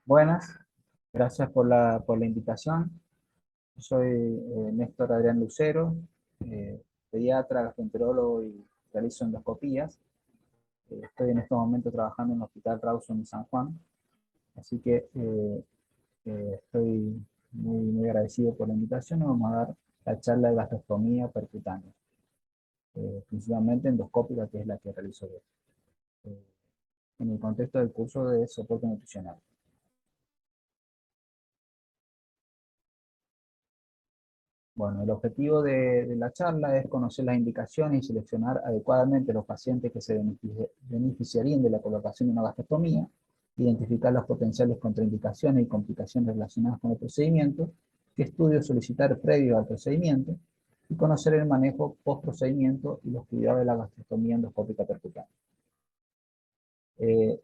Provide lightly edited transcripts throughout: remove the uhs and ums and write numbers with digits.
Buenas, gracias por la invitación. Soy Néstor Adrián Lucero, pediatra, gastroenterólogo y realizo endoscopías. Estoy en este momento trabajando en el Hospital Rawson de San Juan, así que estoy muy agradecido por la invitación y vamos a dar la charla de gastrostomía percutánea, principalmente endoscópica, que es la que realizo yo, eh, en el contexto del curso de soporte nutricional. Bueno, el objetivo de la charla es conocer las indicaciones y seleccionar adecuadamente los pacientes que se beneficiarían de la colocación de una gastrectomía, identificar las potenciales contraindicaciones y complicaciones relacionadas con el procedimiento, qué estudios solicitar previo al procedimiento, y conocer el manejo post-procedimiento y los cuidados de la gastrectomía endoscópica percutánea.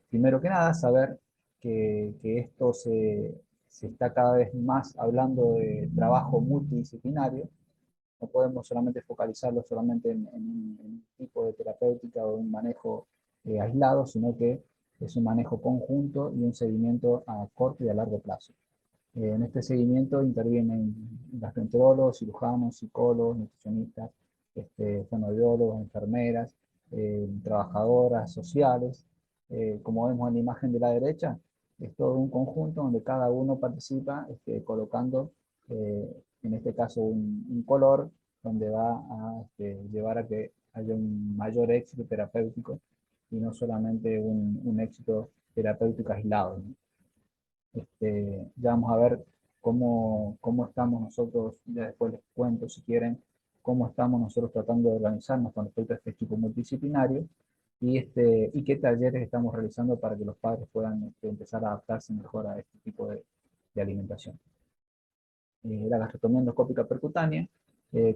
Primero que nada, saber que esto se está cada vez más hablando de trabajo multidisciplinario. No podemos solamente focalizarlo solamente en un tipo de terapéutica o un manejo aislado, sino que es un manejo conjunto y un seguimiento a corto y a largo plazo. En este seguimiento intervienen gastroenterólogos, cirujanos, psicólogos, nutricionistas, fonoaudiólogos, enfermeras, trabajadoras sociales. Como vemos en la imagen de la derecha, es todo un conjunto donde cada uno participa colocando, en este caso, un color donde va a llevar a que haya un mayor éxito terapéutico y no solamente un éxito terapéutico aislado, ¿no? Ya vamos a ver cómo estamos nosotros, ya después les cuento si quieren, cómo estamos nosotros tratando de organizarnos con respecto a este equipo multidisciplinario y qué talleres estamos realizando para que los padres puedan empezar a adaptarse mejor a este tipo de alimentación. La gastrostomía endoscópica percutánea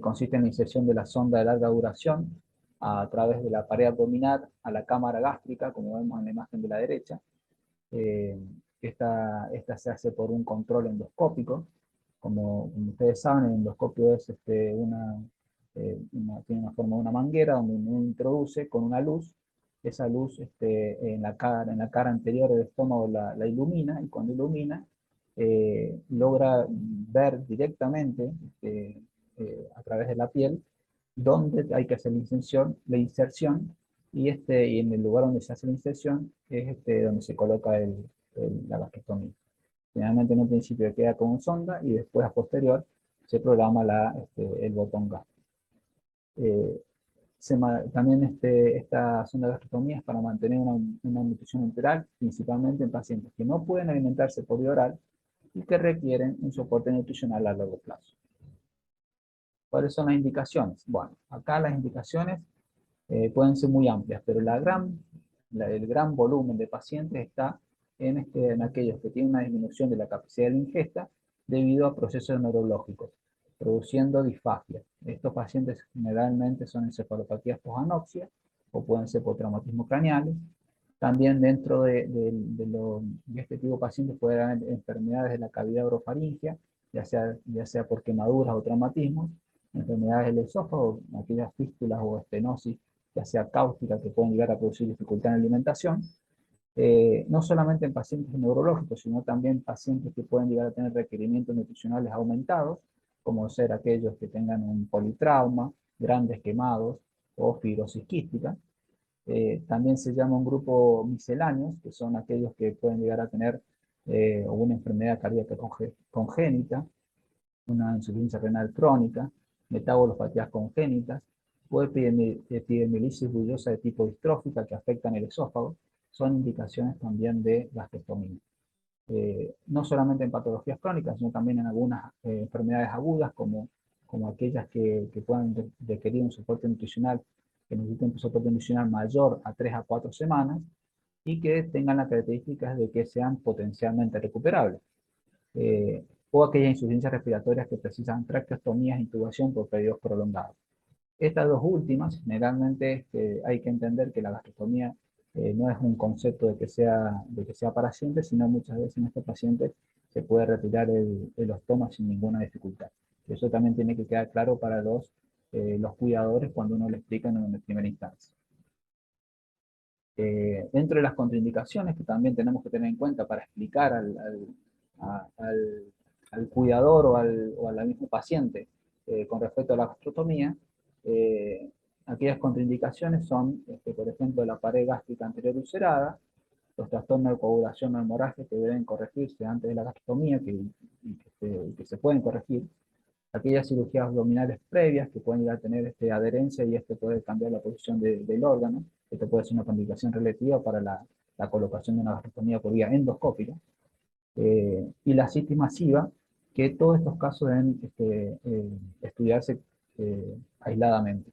consiste en la inserción de la sonda de larga duración a través de la pared abdominal a la cámara gástrica, como vemos en la imagen de la derecha. Eh, esta se hace por un control endoscópico. Como ustedes saben, el endoscopio es tiene una forma de una manguera donde uno introduce con una luz. Esa luz en la cara anterior del estómago la ilumina, y cuando ilumina logra ver directamente a través de la piel dónde hay que hacer la inserción, y en el lugar donde se hace la inserción es donde se coloca la gastrectomía. Generalmente en un principio queda con sonda y después a posterior se programa el botón gas. Eh, También esta sonda de gastrectomía es para mantener una nutrición enteral, principalmente en pacientes que no pueden alimentarse por vía oral y que requieren un soporte nutricional a largo plazo. ¿Cuáles son las indicaciones? Bueno, acá las indicaciones pueden ser muy amplias, pero el gran volumen de pacientes está en aquellos que tienen una disminución de la capacidad de la ingesta debido a procesos neurológicos, produciendo disfagia. Estos pacientes generalmente son encefalopatías posanoxia o pueden ser por traumatismo craneales. También dentro de este tipo de pacientes puede haber enfermedades de la cavidad orofaringea, ya sea por quemaduras o traumatismos, enfermedades del esófago, aquellas fístulas o estenosis, ya sea cáustica, que pueden llegar a producir dificultad en la alimentación. No solamente en pacientes neurológicos, sino también pacientes que pueden llegar a tener requerimientos nutricionales aumentados, como ser aquellos que tengan un politrauma, grandes quemados o fibrosis quística. También se llama un grupo misceláneos, que son aquellos que pueden llegar a tener una enfermedad cardíaca congénita, una insuficiencia renal crónica, metabolopatías congénitas, o epidemiolisis bullosa de tipo distrófica que afectan el esófago. Son indicaciones también de gastrectomía. No solamente en patologías crónicas, sino también en algunas enfermedades agudas, como aquellas que puedan requerir un soporte nutricional, que necesiten un soporte nutricional mayor a 3 a 4 semanas y que tengan las características de que sean potencialmente recuperables. O aquellas insuficiencias respiratorias que precisan traqueostomías e intubación por periodos prolongados. Estas dos últimas, generalmente hay que entender que la gastrostomía no es un concepto de que sea para siempre, sino muchas veces en estos pacientes se puede retirar el ostoma sin ninguna dificultad. Eso también tiene que quedar claro para los cuidadores cuando uno le explica en primera instancia. Dentro de las contraindicaciones que también tenemos que tener en cuenta para explicar al cuidador o al mismo paciente con respecto a la gastrotomía, eh, aquellas contraindicaciones son, por ejemplo, la pared gástrica anterior ulcerada, los trastornos de coagulación o hemorragia que deben corregirse antes de la gastrotomía, que se pueden corregir, aquellas cirugías abdominales previas que pueden llegar a tener adherencia y puede cambiar la posición del órgano. Esto puede ser una complicación relativa para la colocación de una gastrostomía por vía endoscópica. Y la citis masiva, que todos estos casos deben estudiarse aisladamente.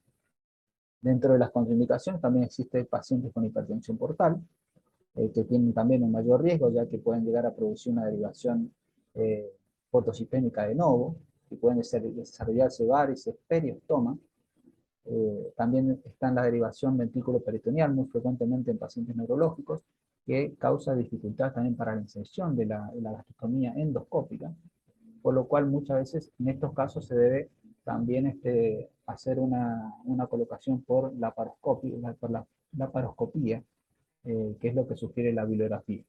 Dentro de las contraindicaciones también existen pacientes con hipertensión portal, que tienen también un mayor riesgo, ya que pueden llegar a producir una derivación eh, portosistémica de novo, y pueden desarrollarse varices, periostoma. También está en la derivación ventrículo-peritoneal, muy frecuentemente en pacientes neurológicos, que causa dificultad también para la inserción de la gastrostomía endoscópica, por lo cual muchas veces en estos casos se debe también hacer una colocación por laparoscopía, que es lo que sugiere la bibliografía.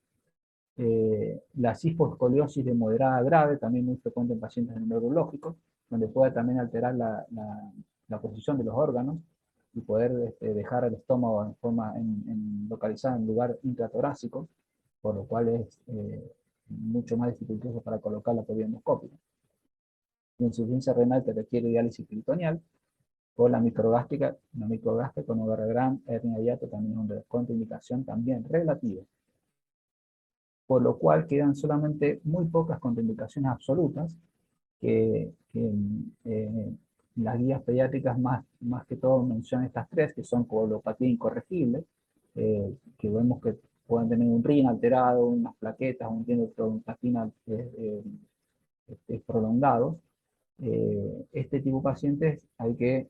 La cisposcoliosis de moderada a grave, también muy frecuente en pacientes neurológicos, donde puede también alterar la posición de los órganos y poder dejar el estómago localizado en lugar intratorácico, por lo cual es mucho más dificultoso para colocar la por vía endoscópica. La insuficiencia renal que requiere diálisis peritoneal, o la microgástrica con overgram, hernia hiato, también es una contraindicación también relativa, por lo cual quedan solamente muy pocas contraindicaciones absolutas que las guías pediátricas más que todo mencionan estas tres, que son coagulopatía incorregible, que vemos que pueden tener un RIN alterado, unas plaquetas, un dientrotromboplastina prolongados. Este tipo de pacientes hay que,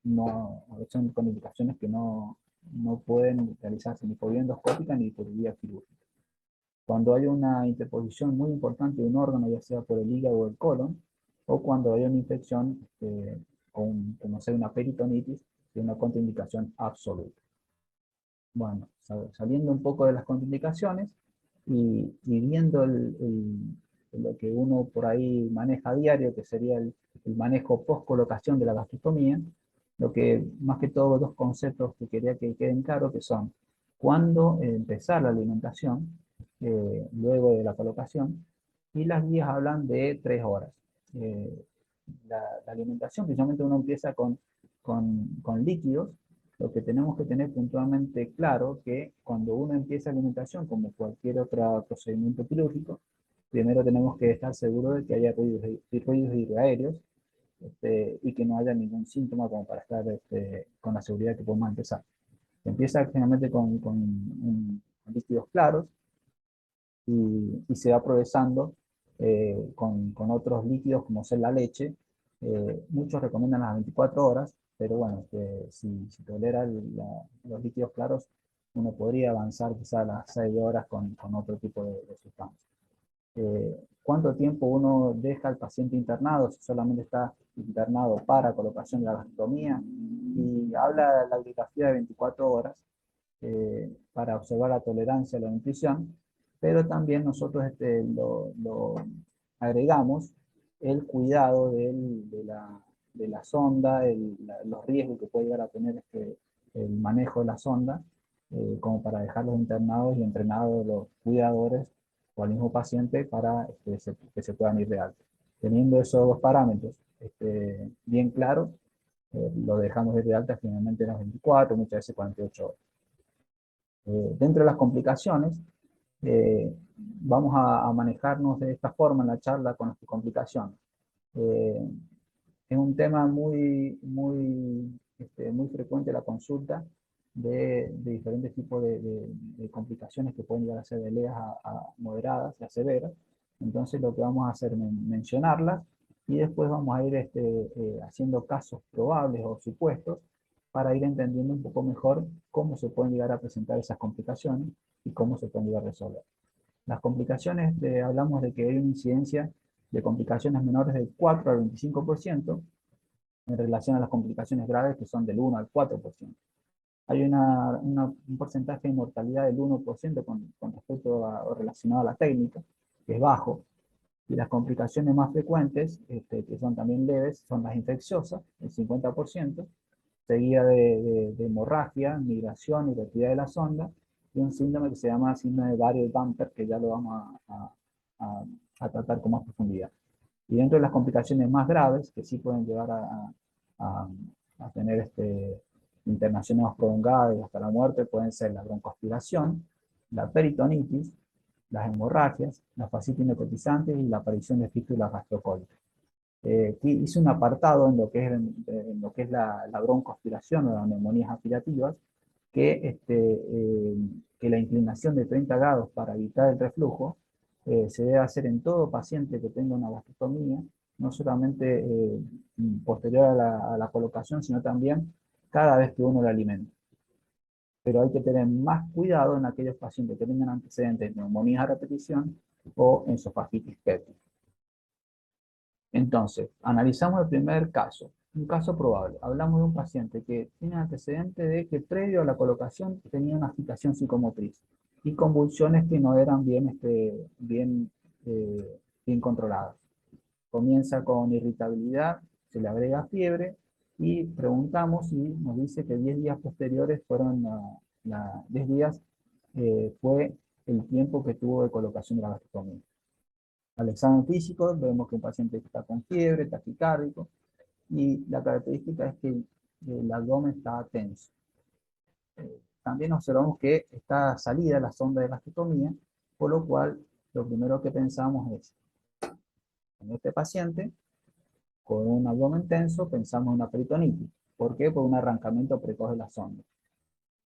no, son contraindicaciones que no pueden realizarse ni por vía endoscópica ni por vía quirúrgica. Cuando hay una interposición muy importante de un órgano, ya sea por el hígado o el colon, o cuando hay una infección, como sea una peritonitis, es una contraindicación absoluta. Bueno, saliendo un poco de las contraindicaciones y viendo lo que uno por ahí maneja a diario, que sería el manejo post-colocación de la gastrostomía, lo que más que todo dos conceptos que quería que queden claros, que son cuándo empezar la alimentación, luego de la colocación, y las guías hablan de 3 horas. Eh, la alimentación, principalmente uno empieza con líquidos. Lo que tenemos que tener puntualmente claro que cuando uno empieza alimentación, como cualquier otro procedimiento quirúrgico, primero tenemos que estar seguros de que haya ruidos hidroaéreos, y que no haya ningún síntoma como para estar con la seguridad que podemos empezar. Se empieza generalmente con líquidos claros y se va progresando con otros líquidos como ser la leche. Muchos recomiendan las 24 horas, pero bueno, si tolera los líquidos claros, uno podría avanzar quizá a las 6 horas con otro tipo de sustancias. ¿Cuánto tiempo uno deja al paciente internado si solamente está internado para colocación de la gastrostomía? Y habla la bibliografía de 24 horas para observar la tolerancia a la nutrición, pero también nosotros lo agregamos el cuidado de la sonda, los riesgos que puede llegar a tener el manejo de la sonda, como para dejarlos internados y entrenados los cuidadores o al mismo paciente para que se puedan ir de alta. Teniendo esos dos parámetros bien claros, lo dejamos ir de alta generalmente en las 24, muchas veces 48 horas. Dentro de las complicaciones, vamos a manejarnos de esta forma en la charla con las complicaciones. Es un tema muy frecuente la consulta de diferentes tipos de complicaciones que pueden llegar a ser de leves a moderadas y a severas. Entonces lo que vamos a hacer es mencionarlas y después vamos a ir haciendo casos probables o supuestos para ir entendiendo un poco mejor cómo se pueden llegar a presentar esas complicaciones y cómo se pueden llegar a resolver. Las complicaciones, hablamos de que hay una incidencia de complicaciones menores del 4 al 25% en relación a las complicaciones graves que son del 1 al 4%. hay un porcentaje de mortalidad del 1% con respecto a, o relacionado a la técnica, que es bajo. Y las complicaciones más frecuentes, que son también leves, son las infecciosas, el 50%, seguida de hemorragia, migración y retirada de la sonda, y un síndrome que se llama síndrome de Barrett-Bumper, que ya lo vamos a, a tratar con más profundidad. Y dentro de las complicaciones más graves, que sí pueden llevar a, a tener internaciones más prolongadas y hasta la muerte, pueden ser la broncoaspiración, la peritonitis, las hemorragias, la fascitis necrotizante y la aparición de fístulas gastrocólicas. Aquí hice un apartado en lo que es, en lo que es la broncoaspiración o las neumonías aspirativas, que la inclinación de 30 grados para evitar el reflujo se debe hacer en todo paciente que tenga una gastrostomía, no solamente posterior a la colocación, sino también cada vez que uno lo alimenta. Pero hay que tener más cuidado en aquellos pacientes que tengan antecedentes de neumonías a repetición o esofagitis péptica. Entonces, analizamos el primer caso, un caso probable. Hablamos de un paciente que tiene antecedente de que previo a la colocación tenía una agitación psicomotriz y convulsiones que no eran bien controladas. Comienza con irritabilidad, se le agrega fiebre y preguntamos y nos dice que 10 días posteriores fueron 10 días fue el tiempo que tuvo de colocación de la gastrostomía. Al examen físico vemos que un paciente está con fiebre, taquicárdico, y la característica es que el abdomen está tenso. También observamos que está salida la sonda de gastrostomía, por lo cual lo primero que pensamos es, en este paciente, con un abdomen tenso, pensamos en una peritonitis. ¿Por qué? Por un arrancamiento precoz de la sonda,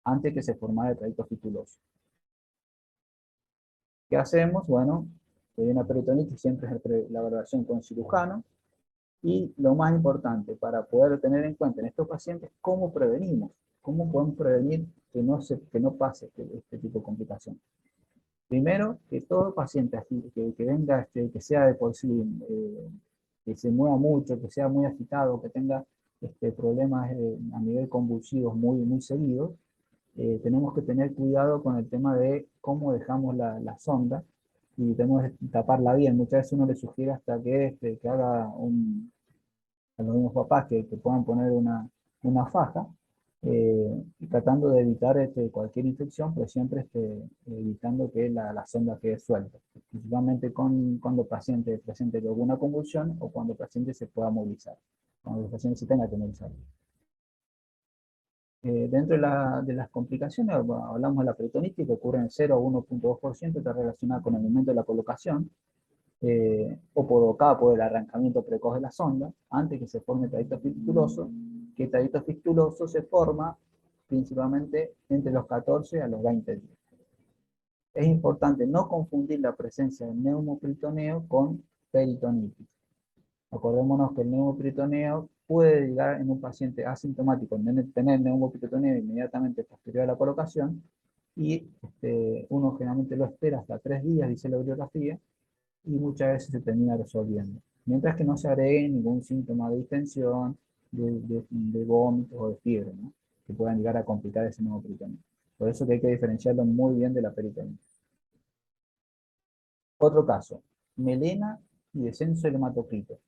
antes que se formara el trayecto fistuloso. ¿Qué hacemos? Bueno, si hay una peritonitis, siempre es la valoración con cirujano. Y lo más importante, para poder tener en cuenta en estos pacientes, ¿cómo prevenimos? ¿Cómo podemos prevenir que no pase este tipo de complicaciones? Primero, que todo paciente que venga, que sea de por sí, que se mueva mucho, que sea muy agitado, que tenga problemas a nivel convulsivos muy seguidos, tenemos que tener cuidado con el tema de cómo dejamos la sonda y tenemos que taparla bien. Muchas veces uno le sugiere hasta que haga a los mismos papás que puedan poner una faja, y tratando de evitar cualquier infección, pero siempre evitando que la sonda quede suelta, principalmente cuando el paciente presente alguna convulsión o cuando el paciente se pueda movilizar, cuando el paciente se tenga que movilizar. Dentro de las complicaciones, bueno, hablamos de la peritonitis, que ocurre en 0 a 1.2%, está relacionada con el momento de la colocación, o provocada por el arrancamiento precoz de la sonda, antes que se forme el trayecto fistuloso, que el trayecto fistuloso se forma principalmente entre los 14 a los 20 días. Es importante no confundir la presencia del neumoperitoneo con peritonitis. Acordémonos que el neumoperitoneo puede llegar en un paciente asintomático, tener neumoperitoneo inmediatamente posterior a la colocación, y uno generalmente lo espera hasta 3 días, dice la bibliografía, y muchas veces se termina resolviendo. Mientras que no se agregue ningún síntoma de distensión, de vómitos o de fiebre, ¿no?, que puedan llegar a complicar ese nuevo peritoneo. Por eso que hay que diferenciarlo muy bien de la peritonitis. Otro caso, melena y descenso del hematocrito.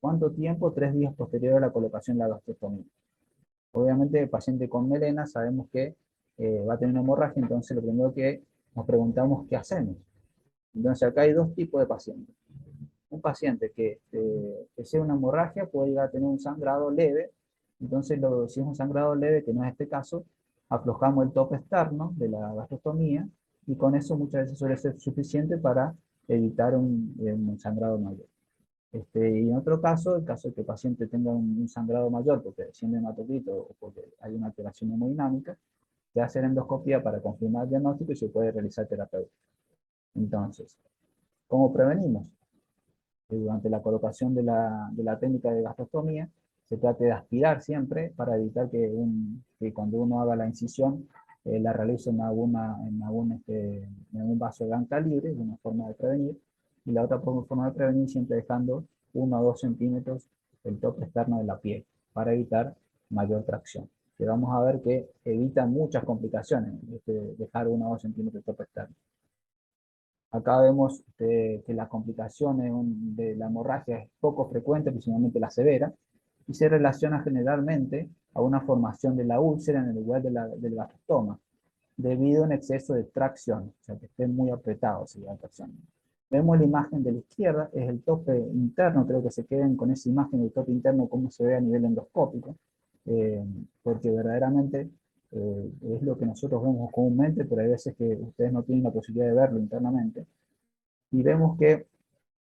¿Cuánto tiempo? 3 días posterior a la colocación de la gastrostomía. Obviamente el paciente con melena sabemos que va a tener una hemorragia, entonces lo primero que nos preguntamos, ¿qué hacemos? Entonces acá hay dos tipos de pacientes. Un paciente que sea una hemorragia puede llegar a tener un sangrado leve, entonces si es un sangrado leve, que no es este caso, aflojamos el tope externo de la gastrostomía y con eso muchas veces suele ser suficiente para evitar un sangrado mayor. Y en otro caso, el caso de que el paciente tenga un sangrado mayor porque desciende el hematocrito o porque hay una alteración hemodinámica, se hace la endoscopia para confirmar el diagnóstico y se puede realizar terapia. Entonces, ¿cómo prevenimos? Durante la colocación de la técnica de gastrostomía, se trate de aspirar siempre para evitar que cuando uno haga la incisión, la realice en algún vaso de ganga libre, es una forma de prevenir, y la otra forma de prevenir siempre dejando 1 o 2 centímetros el tope externo de la piel, para evitar mayor tracción. que vamos a ver que evita muchas complicaciones, dejar 1 o 2 centímetros de tope externo. Acá vemos que las complicaciones de la hemorragia es poco frecuente, principalmente la severa, y se relaciona generalmente a una formación de la úlcera en el lugar del gastrostoma, debido a un exceso de tracción, o sea, que esté muy apretado si la tracción. Vemos la imagen de la izquierda, es el tope interno, creo que se queden con esa imagen del tope interno, cómo se ve a nivel endoscópico, eh, porque verdaderamente es lo que nosotros vemos comúnmente, pero hay veces que ustedes no tienen la posibilidad de verlo internamente. Y vemos que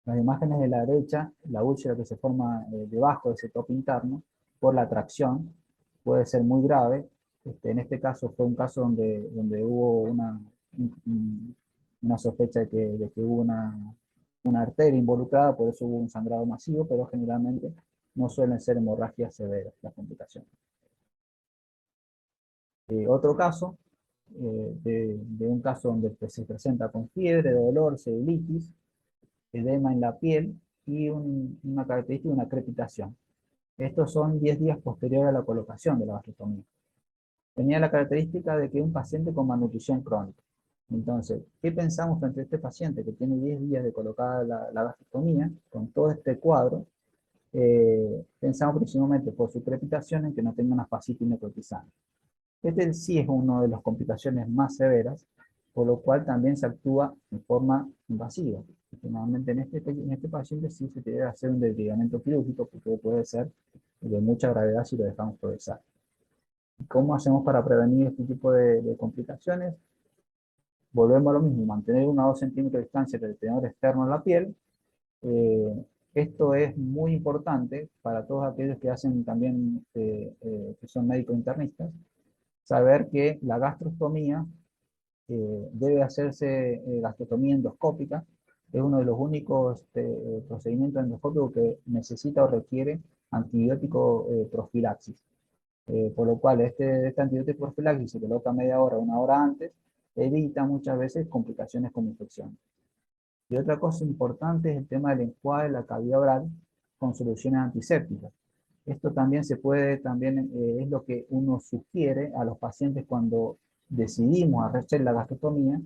las imágenes de la derecha, la úlcera que se forma debajo de ese tope interno, por la tracción, puede ser muy grave. En este caso fue un caso donde hubo una sospecha de que hubo una arteria involucrada, por eso hubo un sangrado masivo, pero generalmente no suelen ser hemorragias severas las complicaciones. Otro caso, de un caso donde se presenta con fiebre, dolor, celulitis, edema en la piel y una característica de una crepitación. Estos son 10 días posterior a la colocación de la gastrostomía. Tenía la característica de que un paciente con malnutrición crónica. Entonces, ¿qué pensamos frente a este paciente que tiene 10 días de colocada la gastrostomía, con todo este cuadro? Pensamos principalmente por su crepitación en que no tenga una fascitis necrotizante. Este sí es una de las complicaciones más severas, por lo cual también se actúa en forma invasiva. Normalmente en este paciente sí se debe hacer un desligamiento quirúrgico porque puede ser de mucha gravedad si lo dejamos progresar. ¿Cómo hacemos para prevenir este tipo de complicaciones? Volvemos a lo mismo, mantener 1 o 2 centímetros de distancia del tenedor externo en la piel. Esto es muy importante para todos aquellos que hacen también, que son médicos internistas, saber que la gastrostomía debe hacerse gastrostomía endoscópica. Es uno de los únicos procedimientos endoscópicos que necesita o requiere antibiótico profilaxis. Por lo cual este antibiótico profilaxis se coloca media hora, 1 hora antes, evita muchas veces complicaciones como infección. Y otra cosa importante es el tema del enjuague de la cavidad oral con soluciones antisépticas. Esto también es lo que uno sugiere a los pacientes cuando decidimos hacer la gastrostomía,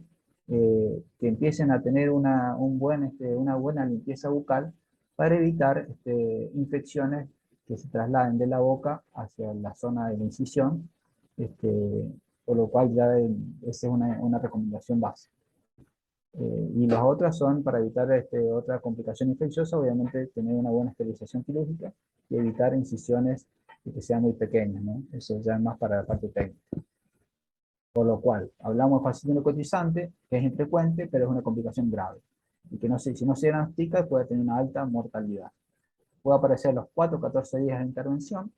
que empiecen a tener una buena limpieza bucal para evitar infecciones que se trasladen de la boca hacia la zona de la incisión, por lo cual ya esa es una recomendación básica. Y las otras son para evitar otra complicación infecciosa, obviamente tener una buena esterilización quirúrgica y evitar incisiones que sean muy pequeñas, ¿no? Eso ya es más para la parte técnica. Por lo cual, hablamos de fascitis necrotizante, que es infrecuente, pero es una complicación grave. Y que no si no se diagnostica puede tener una alta mortalidad. Puede aparecer a los 4 o 14 días de intervención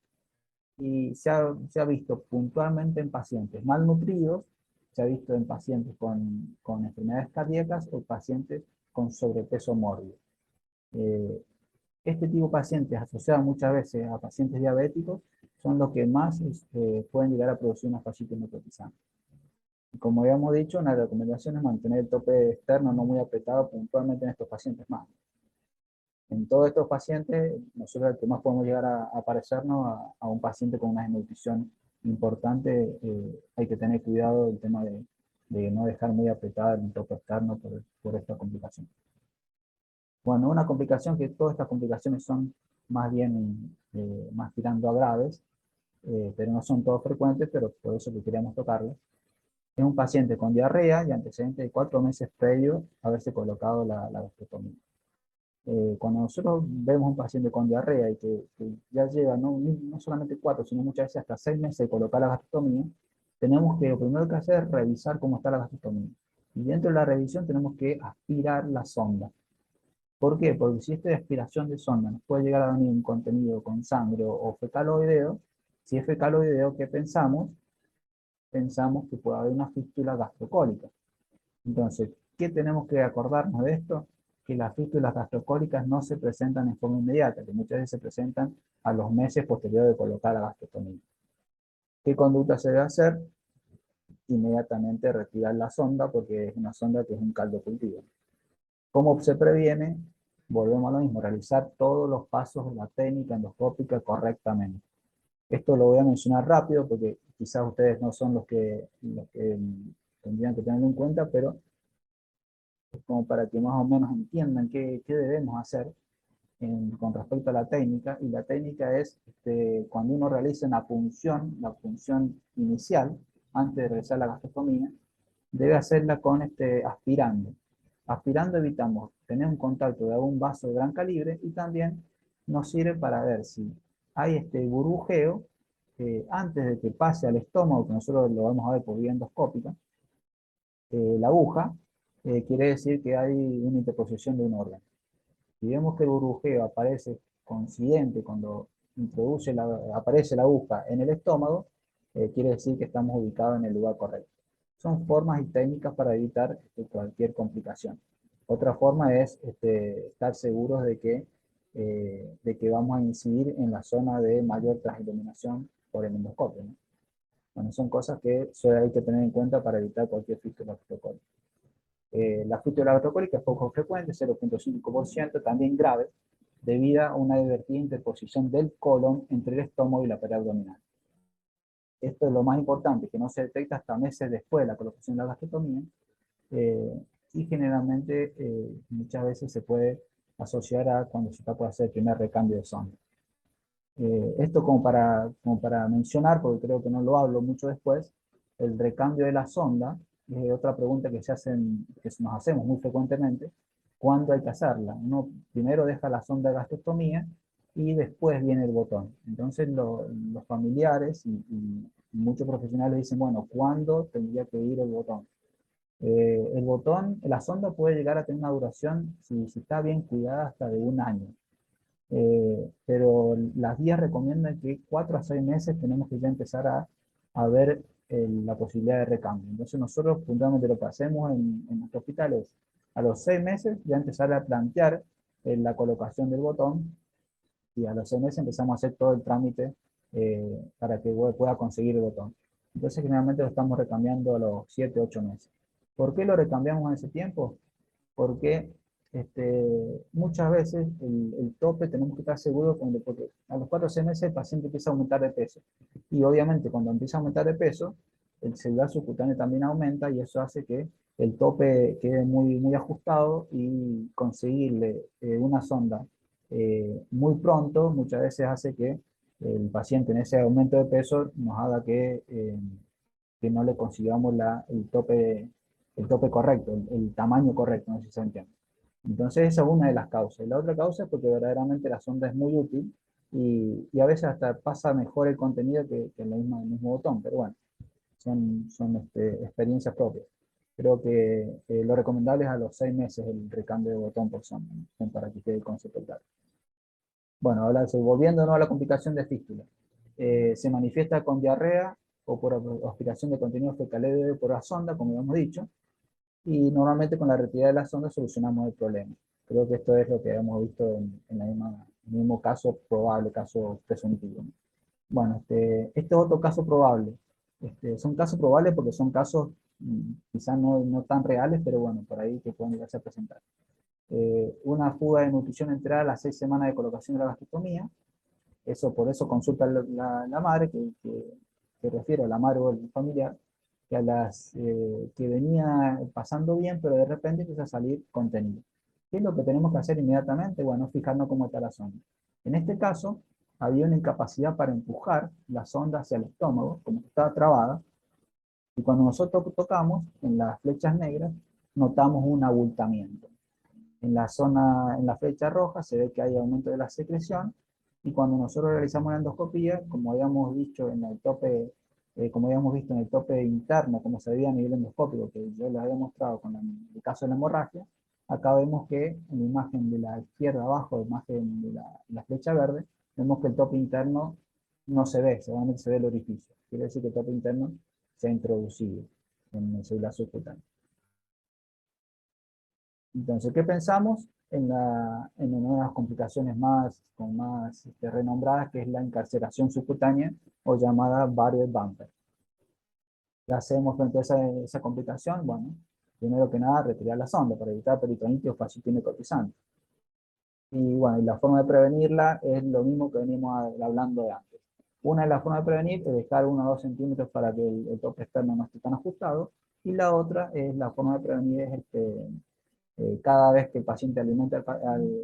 y se ha visto puntualmente en pacientes malnutridos, se ha visto en pacientes con enfermedades cardíacas o pacientes con sobrepeso mórbido. Este tipo de pacientes, asociados muchas veces a pacientes diabéticos, son los que más pueden llegar a producir una fascitis necrotizante. Como habíamos dicho, una recomendación es mantener el tope externo no muy apretado puntualmente en estos pacientes más. En todos estos pacientes, nosotros el que más podemos llegar a parecernos a un paciente con una desnutrición importante, hay que tener cuidado del tema de no dejar muy apretada el tope externo por esta complicación. Bueno, una complicación que todas estas complicaciones son más bien más tirando a graves, pero no son todos frecuentes, pero por eso que queríamos tocarlo. Es un paciente con diarrea y antecedentes de 4 meses previo a haberse colocado la gastrostomía. Cuando nosotros vemos un paciente con diarrea y que ya lleva no solamente 4, sino muchas veces hasta 6 meses de colocar la gastrostomía, tenemos que, lo primero que hacer es revisar cómo está la gastrostomía. Y dentro de la revisión tenemos que aspirar la sonda. ¿Por qué? Porque si esta aspiración de sonda nos puede llegar a venir un contenido con sangre o fecaloideo, si es fecaloideo, ¿qué pensamos? Pensamos que puede haber una fístula gastrocólica. Entonces, ¿qué tenemos que acordarnos de esto? Que las fístulas gastrocólicas no se presentan en forma inmediata, que muchas veces se presentan a los meses posteriores de colocar la gastrostomía. ¿Qué conducta se debe hacer? Inmediatamente retirar la sonda, porque es una sonda que es un caldo cultivo. ¿Cómo se previene? Volvemos a lo mismo, realizar todos los pasos de la técnica endoscópica correctamente. Esto lo voy a mencionar rápido porque quizás ustedes no son los que tendrían que tenerlo en cuenta, pero es como para que más o menos entiendan qué debemos hacer con respecto a la técnica. Y la técnica es cuando uno realiza la punción inicial, antes de realizar la gastrostomía, debe hacerla con aspirando. Aspirando evitamos tener un contacto de algún vaso de gran calibre y también nos sirve para ver si hay burbujeo antes de que pase al estómago, que nosotros lo vamos a ver por vía endoscópica, la aguja, quiere decir que hay una interposición de un órgano. Si vemos que el burbujeo aparece coincidente cuando aparece la aguja en el estómago, quiere decir que estamos ubicados en el lugar correcto. Son formas y técnicas para evitar cualquier complicación. Otra forma es estar seguros de que vamos a incidir en la zona de mayor transiluminación por el endoscopio, ¿no? Bueno, son cosas que hay que tener en cuenta para evitar cualquier fístula gastrocólica. La fístula gastrocólica es poco frecuente, 0,5%, también grave, debido a una divertida interposición del colon entre el estómago y la pared abdominal. Esto es lo más importante, que no se detecta hasta meses después de la colocación de la gastrostomía, y generalmente muchas veces se puede asociar a cuando se está por hacer el primer recambio de sonda. Esto como para mencionar, porque creo que no lo hablo mucho después, el recambio de la sonda es otra pregunta que nos hacemos muy frecuentemente. ¿Cuándo hay que hacerla? Uno primero deja la sonda de gastrostomía y después viene el botón. Entonces los familiares y muchos profesionales dicen, bueno, ¿cuándo tendría que ir el botón? El botón, la sonda puede llegar a tener una duración, si está bien cuidada, hasta de 1 año. Pero las guías recomiendan que 4 a 6 meses tenemos que ya empezar a ver la posibilidad de recambio. Entonces nosotros puntualmente lo que hacemos en nuestro hospital es a los 6 meses ya empezar a plantear la colocación del botón, y a los 6 meses empezamos a hacer todo el trámite para que pueda conseguir el botón. Entonces generalmente lo estamos recambiando a los 7, 8 meses. ¿Por qué lo recambiamos en ese tiempo? Porque muchas veces el tope tenemos que estar seguros, porque a los 4 o 6 meses el paciente empieza a aumentar de peso. Y obviamente cuando empieza a aumentar de peso, el celular subcutáneo también aumenta y eso hace que el tope quede muy, muy ajustado, y conseguirle una sonda muy pronto muchas veces hace que el paciente en ese aumento de peso nos haga que no le consigamos el tope correcto, el tamaño correcto, no sé si se entiende. Entonces esa es una de las causas. Y la otra causa es porque verdaderamente la sonda es muy útil y a veces hasta pasa mejor el contenido que el mismo botón, pero bueno, son experiencias propias. Creo que lo recomendable es a los 6 meses el recambio de botón por sonda, ¿no? Para que quede el concepto claro. Bueno, ahora volviendo a la complicación de fístula. Se manifiesta con diarrea o por aspiración de contenido fecal por la sonda, como hemos dicho, y normalmente con la retirada de la sonda solucionamos el problema. Creo que esto es lo que hemos visto en el mismo caso probable, caso presuntivo, ¿no? Bueno, este es otro caso probable. Son casos probables porque son casos quizás no tan reales, pero bueno, por ahí que pueden llegarse a presentar. Una fuga de nutrición enteral a las 6 semanas de colocación de la gastrostomía. Por eso consulta la madre, que refiero a la madre o el familiar, que venía pasando bien, pero de repente empieza a salir contenido. ¿Qué es lo que tenemos que hacer inmediatamente? Bueno, fijarnos cómo está la sonda. En este caso, había una incapacidad para empujar la sonda hacia el estómago, como que estaba trabada, y cuando nosotros tocamos en las flechas negras, notamos un abultamiento. En la flecha roja se ve que hay aumento de la secreción, y cuando nosotros realizamos la endoscopía, como habíamos dicho en el tope, como habíamos visto en el tope interno, como se veía a nivel endoscópico, que yo les había mostrado con el caso de la hemorragia, acá vemos que en la imagen de la izquierda abajo, la imagen de la flecha verde, vemos que el tope interno no se ve, solamente se ve el orificio. Quiere decir que el tope interno se ha introducido en el celular subcutáneo. Entonces, ¿qué pensamos? En una de las complicaciones más renombradas, que es la encarceración subcutánea o llamada Barrett Bumper. ¿Qué hacemos frente a esa complicación? Bueno, primero que nada, retirar la sonda para evitar peritonitis o fascitis necrotizante. Y bueno, y la forma de prevenirla es lo mismo que venimos hablando de antes. Una de las formas de prevenir es dejar 1 o 2 centímetros para que el tope externo no esté tan ajustado, y la otra es la forma de prevenir es cada vez que el paciente alimenta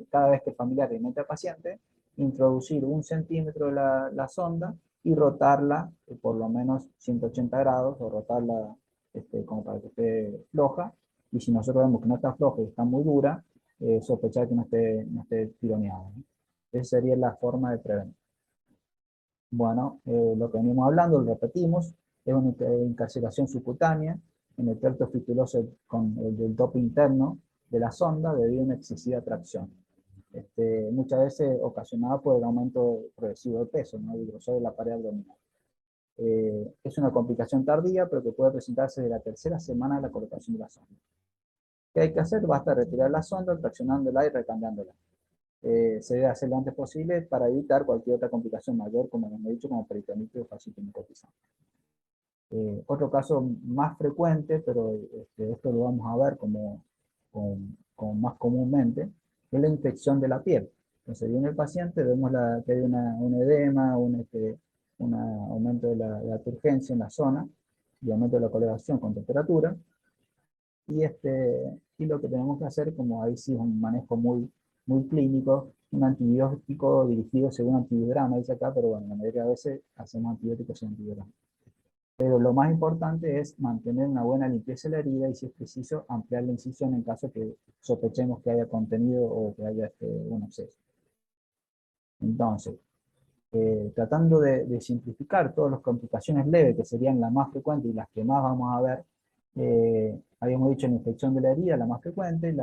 cada vez que el familiar alimenta al paciente, introducir 1 centímetro de la sonda y rotarla por lo menos 180 grados, o rotarla como para que esté floja, y si nosotros vemos que no está floja y está muy dura, sospechar que no esté tironeada, ¿no? Esa sería la forma de prevenir. Bueno, lo que venimos hablando, lo repetimos, es una encarcelación subcutánea en el tracto fistuloso con el del tope interno de la sonda debido a una excesiva tracción. Muchas veces ocasionada por el aumento progresivo de peso, ¿no? El grosor de la pared abdominal. Es una complicación tardía, pero que puede presentarse de la tercera semana de la colocación de la sonda. ¿Qué hay que hacer? Basta retirar la sonda, traccionándola y recambiándola. Se debe hacer lo antes posible para evitar cualquier otra complicación mayor, como hemos dicho, como peritonitis o fascitis necrotizante. Otro caso más frecuente, pero esto lo vamos a ver como más comúnmente, es la infección de la piel. Entonces viene el paciente, vemos que hay un edema, un aumento de la turgencia en la zona, y aumento de la coloración con temperatura, y lo que tenemos que hacer, como ahí sí es un manejo muy clínico, un antibiótico dirigido según antibiograma, dice acá, pero bueno, la mayoría de veces hacemos antibióticos sin antibiograma. Pero lo más importante es mantener una buena limpieza de la herida y, si es preciso, ampliar la incisión en caso que sospechemos que haya contenido o que haya un absceso. Entonces, tratando de simplificar todas las complicaciones leves, que serían las más frecuentes y las que más vamos a ver, habíamos dicho la infección de la herida, la más frecuente.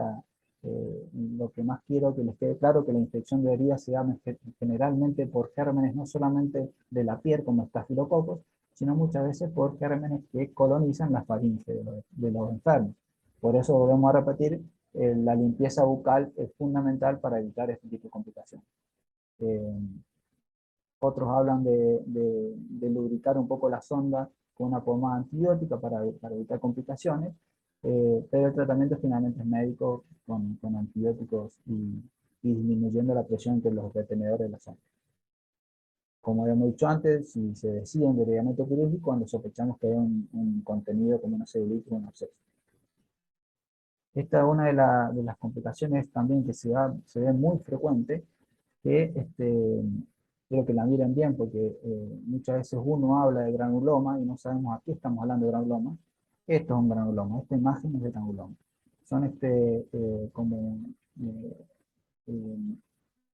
Lo que más quiero que les quede claro, que la infección de la herida se da generalmente por gérmenes no solamente de la piel, como estafilococos, sino muchas veces por gérmenes que colonizan la faringe de los enfermos. Por eso volvemos a repetir, la limpieza bucal es fundamental para evitar este tipo de complicaciones. Otros hablan de lubricar un poco la sonda con una pomada antibiótica para evitar complicaciones, pero el tratamiento finalmente es médico con antibióticos y disminuyendo la presión entre los retenedores de la sonda. Como habíamos dicho antes, si se decide un derivamiento quirúrgico cuando sospechamos que hay un contenido como una celulitis o un absceso. Esta es una de las complicaciones también que se ve muy frecuente, que quiero que la miren bien, porque muchas veces uno habla de granuloma y no sabemos a qué estamos hablando de granuloma. Esto es un granuloma, esta imagen es de granuloma. Son como eh,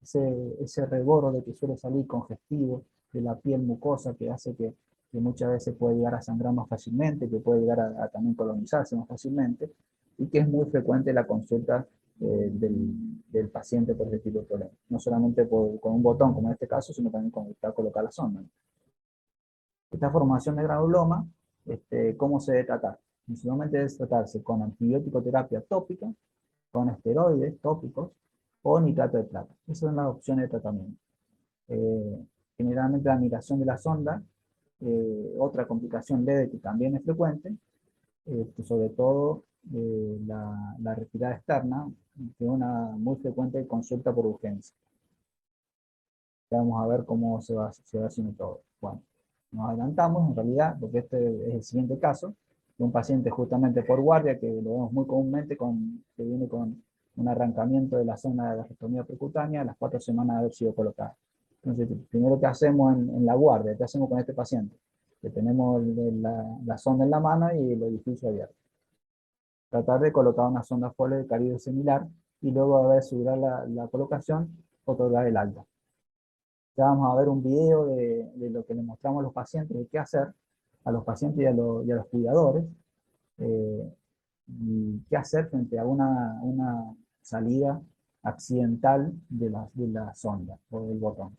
ese reboro de que suele salir congestivo de la piel mucosa, que hace que muchas veces puede llegar a sangrar más fácilmente, que puede llegar a también colonizarse más fácilmente, y que es muy frecuente la consulta del paciente por este tipo de problemas. No solamente con un botón, como en este caso, sino también con está colocada la sonda. Esta formación de granuloma, ¿cómo se debe tratar? Principalmente debe tratarse con antibiótico terapia tópica, con esteroides tópicos o nitrato de plata. Esas son las opciones de tratamiento. Generalmente la migración de la sonda, otra complicación leve que también es frecuente, sobre todo la retirada externa, que es una muy frecuente consulta por urgencia. Vamos a ver cómo se va haciendo todo. Bueno, nos adelantamos en realidad, porque este es el siguiente caso, de un paciente justamente por guardia, que lo vemos muy comúnmente, que viene con un arrancamiento de la zona de la gastronomía percutánea a las 4 semanas de haber sido colocada. Entonces, primero, ¿qué hacemos en la guardia? ¿Qué hacemos con este paciente? Que tenemos la sonda en la mano y el orificio abierto. Tratar de colocar una sonda Foley de calibre similar, y luego de haber asegurado la colocación, otorgar el alta. Ya vamos a ver un video de lo que le mostramos a los pacientes, de qué hacer a los pacientes y a los cuidadores, y qué hacer frente a una salida accidental de la sonda o del botón.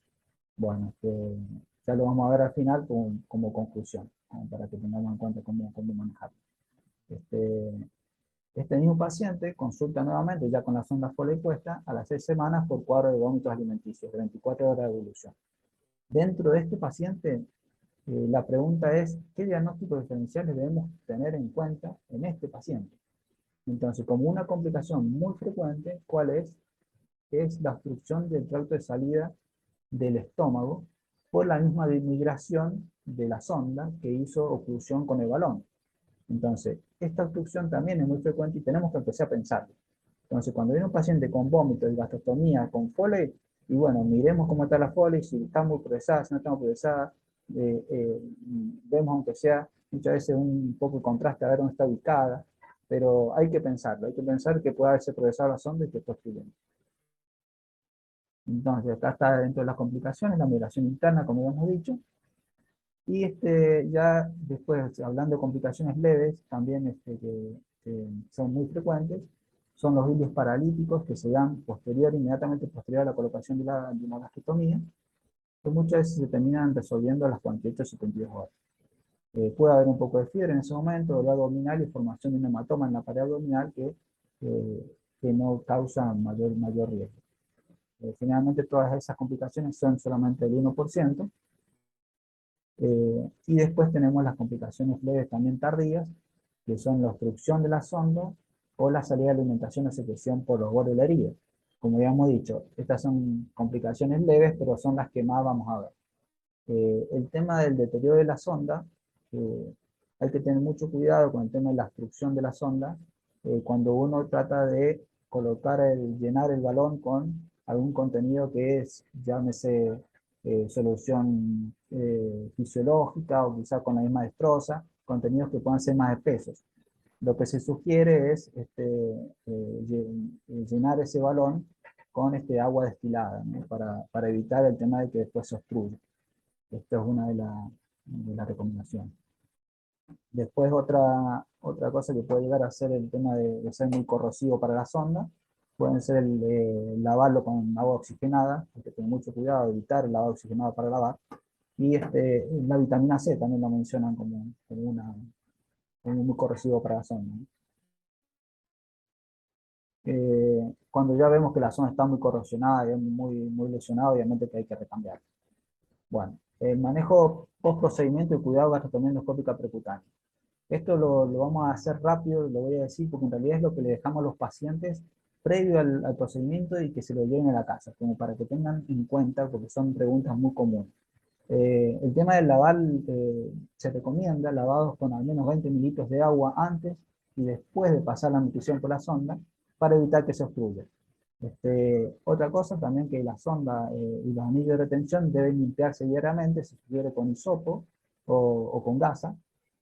Bueno, ya lo vamos a ver al final como conclusión, para que tengamos en cuenta cómo manejarlo. Este mismo paciente consulta nuevamente, ya con la sonda Foley puesta, a las 6 semanas por cuadro de vómitos alimenticios, de 24 horas de evolución. Dentro de este paciente, la pregunta es, ¿qué diagnósticos diferenciales debemos tener en cuenta en este paciente? Entonces, como una complicación muy frecuente, ¿cuál es? Es la obstrucción del tracto de salida del estómago, por la misma migración de la sonda que hizo oclusión con el balón. Entonces, esta obstrucción también es muy frecuente y tenemos que empezar a pensarlo. Entonces, cuando viene un paciente con vómito y gastrostomía con Foley, y bueno, miremos cómo está la Foley, si está muy procesada, si no está muy procesada, vemos aunque sea muchas veces un poco de contraste a ver dónde está ubicada, pero hay que pensarlo, hay que pensar que puede haberse procesado la sonda y que está obstruyendo. Entonces, acá está dentro de las complicaciones, la migración interna, como ya hemos dicho, y ya después, hablando de complicaciones leves, también que son muy frecuentes, son los ilios paralíticos que se dan inmediatamente posterior a la colocación de la gastrostomía, que muchas veces se terminan resolviendo a las 48 o 72 horas. Puede haber un poco de fiebre en ese momento, dolor abdominal y formación de un hematoma en la pared abdominal que no causa mayor riesgo. Generalmente todas esas complicaciones son solamente el 1%. Y después tenemos las complicaciones leves también tardías, que son la obstrucción de la sonda o la salida de alimentación o secreción por los bordes de la herida. Como ya hemos dicho, estas son complicaciones leves, pero son las que más vamos a ver. El tema del deterioro de la sonda, hay que tener mucho cuidado con el tema de la obstrucción de la sonda, cuando uno trata de llenar el balón con algún contenido que es, llámese solución fisiológica o quizá con la misma destroza, contenidos que puedan ser más espesos. Lo que se sugiere es llenar ese balón con agua destilada, ¿no? Para evitar el tema de que después se obstruya. Esta es una de las recomendaciones. Después otra cosa que puede llegar a ser el tema de ser muy corrosivo para la sonda, pueden ser lavarlo con agua oxigenada, hay que tener mucho cuidado, evitar el lavado oxigenado para lavar, y la vitamina C también lo mencionan como muy corrosivo para la sonda, ¿no? Cuando ya vemos que la zona está muy corrosionada y muy lesionada, obviamente que hay que recambiar. Bueno, el manejo post-procedimiento y cuidado gastrostomía endoscópica percutánea. Esto lo vamos a hacer rápido, lo voy a decir, porque en realidad es lo que le dejamos a los pacientes previo al procedimiento y que se lo lleven a la casa, como para que tengan en cuenta, porque son preguntas muy comunes. El tema del lavar, se recomienda lavados con al menos 20 mililitros de agua antes y después de pasar la nutrición por la sonda, para evitar que se obstruya. Otra cosa también, que la sonda y los anillos de retención deben limpiarse diariamente, se sugiere con hisopo o con gasa,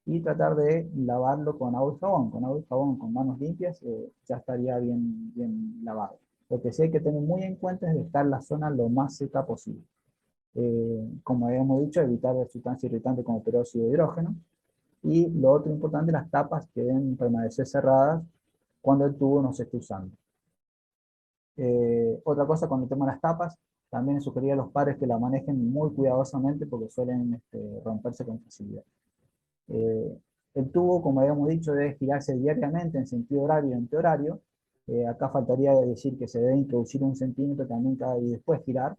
y tratar de lavarlo con agua y jabón. Con agua y jabón, con manos limpias, ya estaría bien lavado. Lo que sí hay que tener muy en cuenta es dejar la zona lo más seca posible. Como habíamos dicho, evitar sustancias irritantes como peróxido de hidrógeno. Y lo otro importante, las tapas que deben permanecer cerradas cuando el tubo no se esté usando. Otra cosa con el tema de las tapas, también sugería a los padres que la manejen muy cuidadosamente porque suelen romperse con facilidad. Eh, el tubo, como habíamos dicho, debe girarse diariamente en sentido horario y antihorario. Acá faltaría decir que se debe introducir 1 centímetro también y después girar,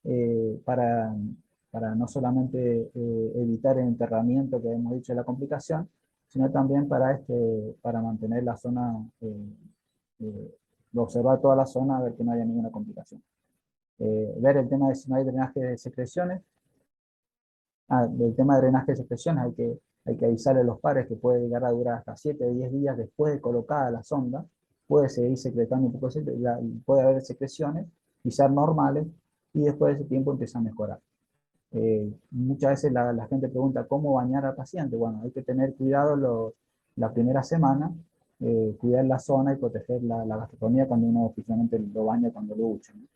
eh, para, para no solamente evitar el enterramiento que hemos dicho de la complicación, sino también para mantener la zona, observar toda la zona, a ver que no haya ninguna complicación. Ver el tema de si no hay drenaje de secreciones. Del tema de drenaje de secreciones, hay que avisarle a los padres que puede llegar a durar hasta 7 o 10 días después de colocada la sonda, puede seguir secretando un poco, puede haber secreciones, quizás normales, y después de ese tiempo empieza a mejorar. Muchas veces la gente pregunta cómo bañar al paciente. Bueno, hay que tener cuidado la primera semana, cuidar la zona y proteger la gastrostomía cuando uno oficialmente lo baña, cuando lo ducha, ¿no?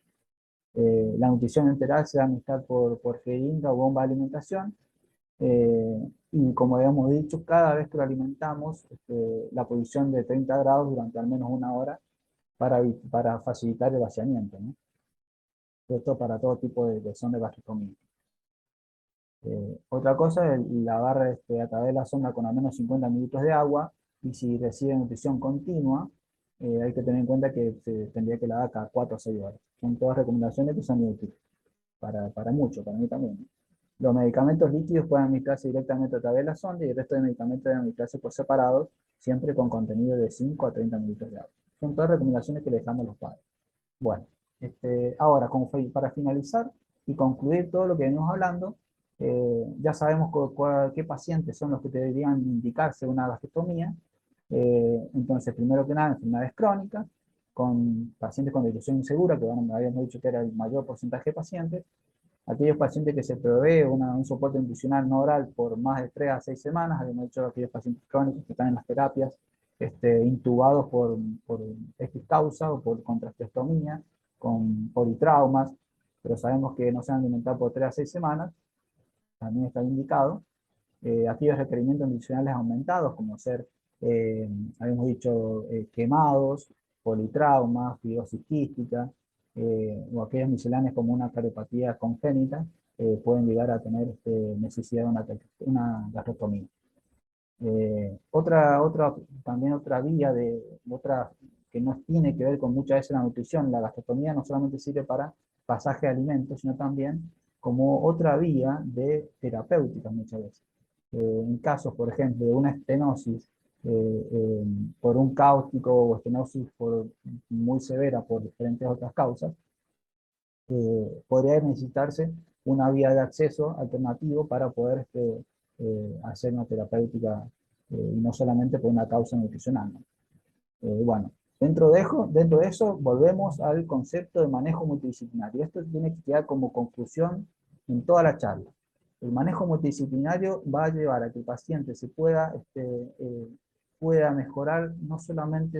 La nutrición enteral se va a administrar por jeringa o bomba de alimentación. Y como habíamos dicho, cada vez que lo alimentamos, la posición de 30 grados durante al menos 1 hora para facilitar el vaciamiento, ¿no? Esto para todo tipo de sonda de gastrostomía. Otra cosa es lavar a través de la sonda con al menos 50 mililitros de agua, y si recibe nutrición continua, hay que tener en cuenta que se tendría que lavar cada 4 o 6 horas. Son todas recomendaciones que son útiles para muchos, para mí también, ¿no? Los medicamentos líquidos pueden administrarse directamente a través de la sonda, y el resto de medicamentos deben administrarse por separado, siempre con contenido de 5 a 30 mililitros de agua. Son todas recomendaciones que le dejamos a los padres. Bueno, ahora, para finalizar y concluir todo lo que venimos hablando, Ya sabemos qué pacientes son los que te deberían indicarse una gastrectomía. Entonces, primero que nada, enfermedades crónicas, con pacientes con dilución insegura, que bueno, habíamos dicho que era el mayor porcentaje de pacientes. Aquellos pacientes que se provee un soporte nutricional no oral por más de 3 a 6 semanas, habíamos dicho aquellos pacientes crónicos que están en las terapias, intubados por X causa o por contrastectomía, con politraumas, pero sabemos que no se han alimentado por 3 a 6 semanas, también está indicado. Aquellos requerimientos nutricionales aumentados, como ser, eh, habíamos dicho, quemados, politraumas, fibrosis quística, o aquellas misceláneas como una cariopatía congénita, pueden llegar a tener necesidad de una gastrostomía. También otra vía que no tiene que ver con muchas veces la nutrición, la gastrostomía no solamente sirve para pasaje de alimentos, sino también como otra vía de terapéutica muchas veces. En casos, por ejemplo, de una estenosis por un cáustico o estenosis muy severa por diferentes otras causas, podría necesitarse una vía de acceso alternativo para poder hacer una terapéutica y no solamente por una causa nutricional, ¿no? Bueno, dentro de eso volvemos al concepto de manejo multidisciplinario. Esto tiene que quedar como conclusión en toda la charla. El manejo multidisciplinario va a llevar a que el paciente pueda mejorar no solamente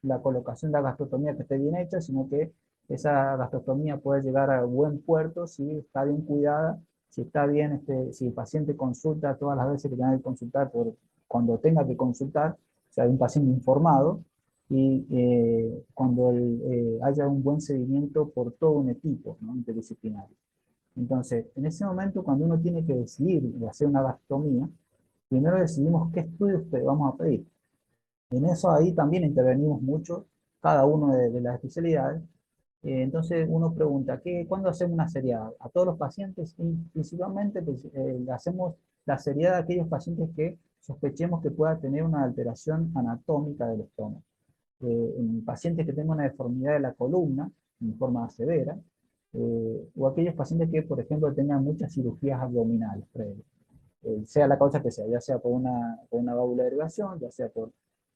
la colocación de la gastrostomía que esté bien hecha, sino que esa gastrostomía puede llegar a buen puerto si está bien cuidada, si está bien, si el paciente consulta todas las veces que tenga que consultar, cuando tenga que consultar, o sea, un paciente informado, y cuando haya un buen seguimiento por todo un equipo, ¿no?, interdisciplinario. Entonces, en ese momento, cuando uno tiene que decidir hacer una gastrotomía, primero decidimos qué estudios vamos a pedir. En eso ahí también intervenimos mucho, cada uno de las especialidades. Entonces uno pregunta, ¿cuándo hacemos una seriada? A todos los pacientes, y principalmente pues, hacemos la seriada a aquellos pacientes que sospechemos que pueda tener una alteración anatómica del estómago. En pacientes que tengan una deformidad de la columna, en forma severa, o aquellos pacientes que, por ejemplo, tengan muchas cirugías abdominales previas, sea la causa que sea, ya sea por una válvula de derivación, ya sea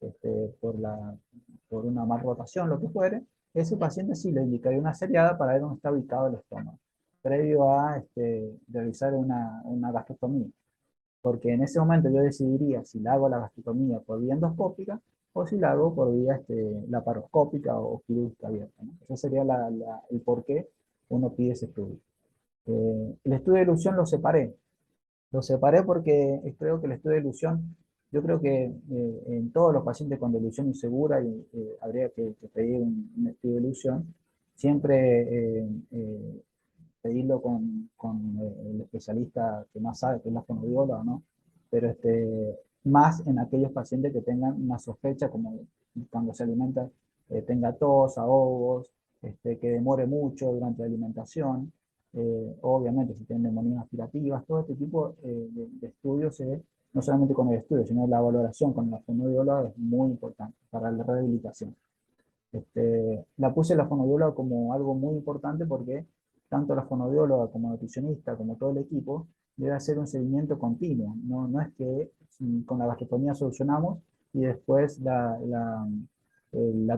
este, por, la, por una malrotación, lo que fuere, ese paciente sí le indicaría una seriada para ver dónde está ubicado el estómago, previo a realizar una gastrostomía. Porque en ese momento yo decidiría si la hago la gastrostomía por vía endoscópica o si la hago por vía laparoscópica o quirúrgica abierta, ¿no? Ese sería el por qué uno pide ese estudio. El estudio de ilusión lo separé. Lo separé porque creo que el estudio de ilusión, yo creo que en todos los pacientes con delusión insegura habría que pedir un estudio de ilusión. Siempre pedirlo con el especialista que más sabe, que es la fonoaudióloga, ¿no? Pero más en aquellos pacientes que tengan una sospecha, como cuando se alimenta, tenga tos, ahogos, que demore mucho durante la alimentación, obviamente si tienen neumonías aspirativas, todo este tipo de estudios, no solamente con el estudio, sino la valoración con la fonoaudióloga es muy importante para la rehabilitación. La puse la fonoaudióloga como algo muy importante porque tanto la fonoaudióloga como nutricionista, como todo el equipo, debe hacer un seguimiento continuo. No es que con la gastrostomía solucionamos y después la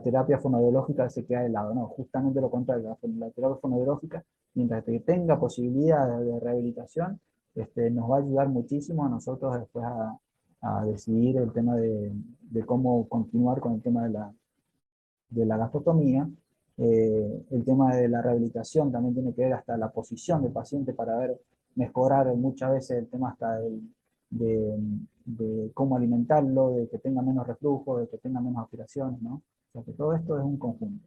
terapia fonoaudiológica se queda de lado. No, justamente lo contrario. La terapia fonoaudiológica, mientras que tenga posibilidad de rehabilitación, nos va a ayudar muchísimo a nosotros después a decidir el tema de cómo continuar con el tema de la gastrostomía. El tema de la rehabilitación también tiene que ver hasta la posición del paciente para ver, mejorar muchas veces el tema hasta de, de cómo alimentarlo, de que tenga menos reflujo, de que tenga menos aspiraciones, ¿no? O sea que todo esto es un conjunto.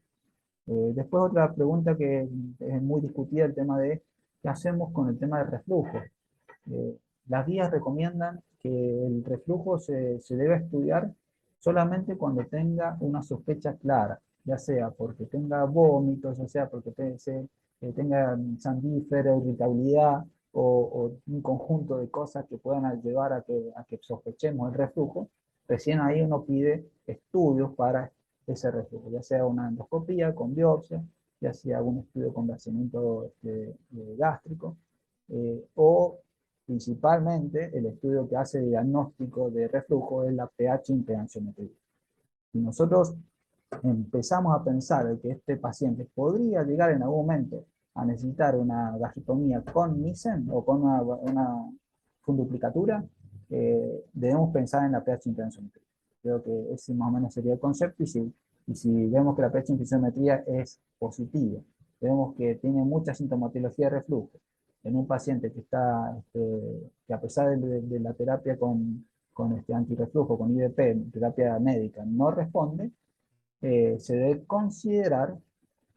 Después otra pregunta que es muy discutida, el tema de qué hacemos con el tema del reflujo. Las guías recomiendan que el reflujo se debe estudiar solamente cuando tenga una sospecha clara, ya sea porque tenga vómitos, ya sea porque tenga sandífera, irritabilidad o un conjunto de cosas que puedan llevar a que sospechemos el reflujo. Recién ahí uno pide estudios para ese reflujo, ya sea una endoscopía con biopsia, ya sea un estudio con vaciamiento gástrico, o principalmente el estudio que hace de diagnóstico de reflujo es la pH impedanciometría. Si nosotros empezamos a pensar de que este paciente podría llegar en algún momento a necesitar una gastrostomía con Nissen o con una funduplicatura, debemos pensar en la pH intensometría. Creo que ese más o menos sería el concepto, y si vemos que la pH intensometría es positiva, vemos que tiene mucha sintomatología de reflujo en un paciente que está, que a pesar de la terapia con antirreflujo, con IVP, terapia médica, no responde, se debe considerar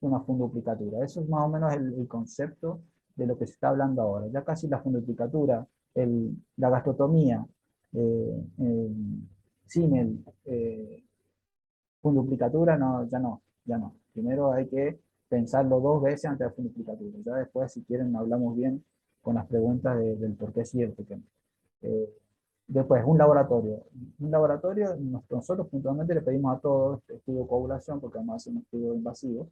una funduplicatura. Eso es más o menos el concepto de lo que se está hablando ahora. Ya casi la funduplicatura, la gastrotomía, sin el funduplicatura, no, ya no. Primero hay que pensarlo dos veces antes de la funduplicatura. Ya después, si quieren, hablamos bien con las preguntas del por qué sí y el por qué no. Eh, Después, un laboratorio. Un laboratorio, nosotros puntualmente le pedimos a todos estudio de coagulación, porque vamos a hacer un estudio invasivo,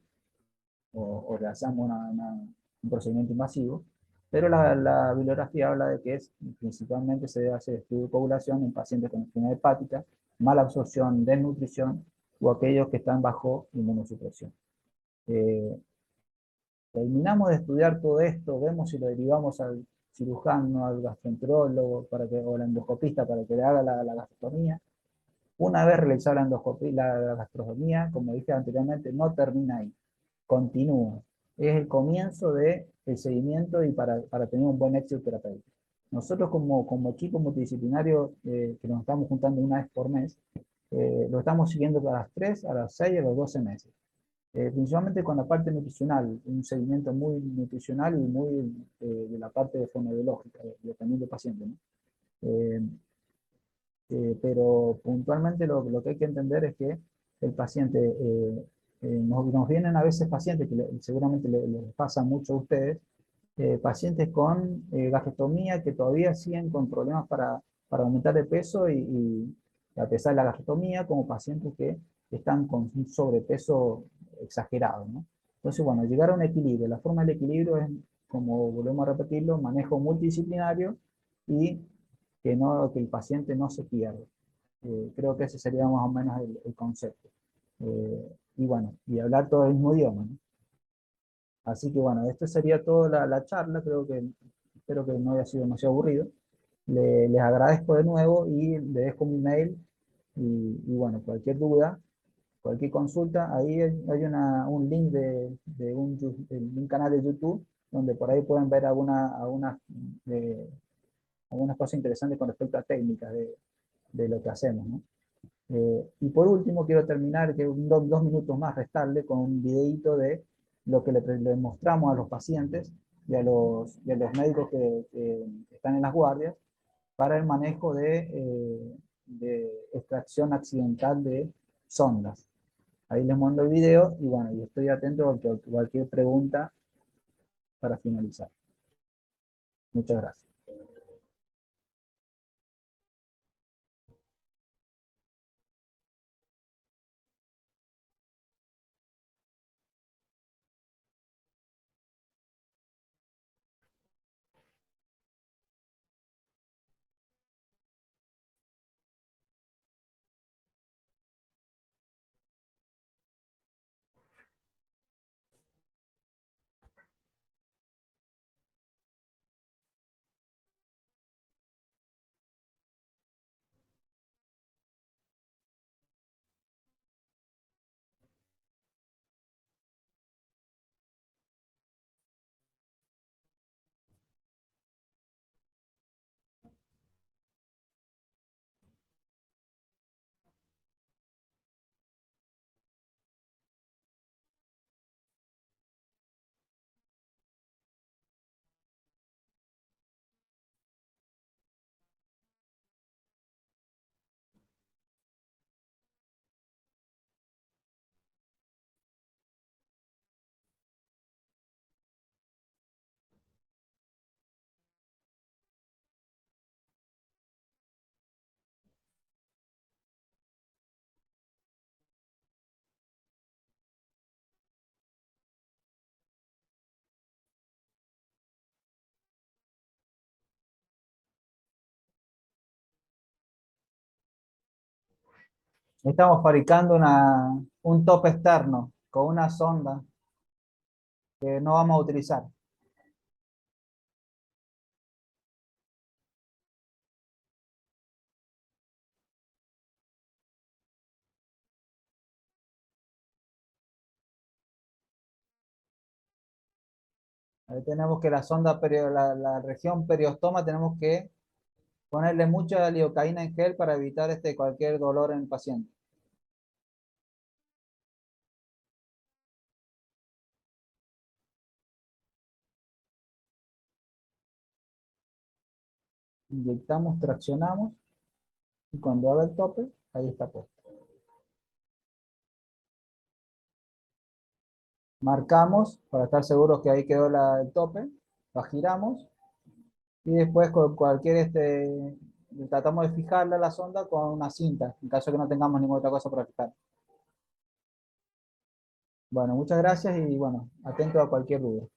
o realizamos un procedimiento invasivo, pero la bibliografía habla de que principalmente se debe hacer estudio de coagulación en pacientes con enfermedad hepática, mala absorción, desnutrición, o aquellos que están bajo inmunosupresión. Eh, Terminamos de estudiar todo esto, vemos si lo derivamos al cirujano, al gastroenterólogo, o al endoscopista para que le haga la gastrostomía. Una vez realizada la gastrostomía, como dije anteriormente, no termina ahí, continúa. Es el comienzo del seguimiento y para tener un buen éxito terapéutico. Nosotros como equipo multidisciplinario, que nos estamos juntando una vez por mes, lo estamos siguiendo a las 3, a las 6, a los 12 meses. Principalmente con la parte nutricional, un seguimiento muy nutricional y muy de la parte de fonobiológica, dependiendo del paciente, ¿no? Eh, pero puntualmente lo que hay que entender es que el paciente, nos vienen a veces pacientes que seguramente les pasa mucho a ustedes, pacientes con gastrostomía que todavía siguen con problemas para aumentar de peso y a pesar de la gastrostomía, como pacientes que están con un sobrepeso exagerado, ¿no? Entonces, bueno, llegar a un equilibrio. La forma del equilibrio es, como volvemos a repetirlo, manejo multidisciplinario y que el paciente no se pierda. Creo que ese sería más o menos el concepto. Y bueno, y hablar todo el mismo idioma, ¿no? Así que bueno, esto sería toda la charla, espero que no haya sido demasiado aburrido. Les agradezco de nuevo y les dejo mi mail y bueno, cualquier duda, cualquier consulta, ahí hay un link de un canal de YouTube donde por ahí pueden ver algunas cosas interesantes con respecto a técnicas de lo que hacemos, ¿no? Y por último, quiero terminar, que 2 minutos más restarle con un videito de lo que le mostramos a los pacientes y a los médicos que están en las guardias para el manejo de extracción accidental de sondas. Ahí les mando el video y bueno, y estoy atento a cualquier pregunta para finalizar. Muchas gracias. Estamos fabricando un tope externo con una sonda que no vamos a utilizar. Ahí tenemos que la sonda, la región periostoma, tenemos que ponerle mucha lidocaína en gel para evitar cualquier dolor en el paciente. Inyectamos, traccionamos y cuando haga el tope, ahí está puesto. Marcamos para estar seguros que ahí quedó el tope, la giramos y después con cualquier tratamos de fijarla la sonda con una cinta, en caso de que no tengamos ninguna otra cosa para fijar. Bueno, muchas gracias y bueno, atento a cualquier duda.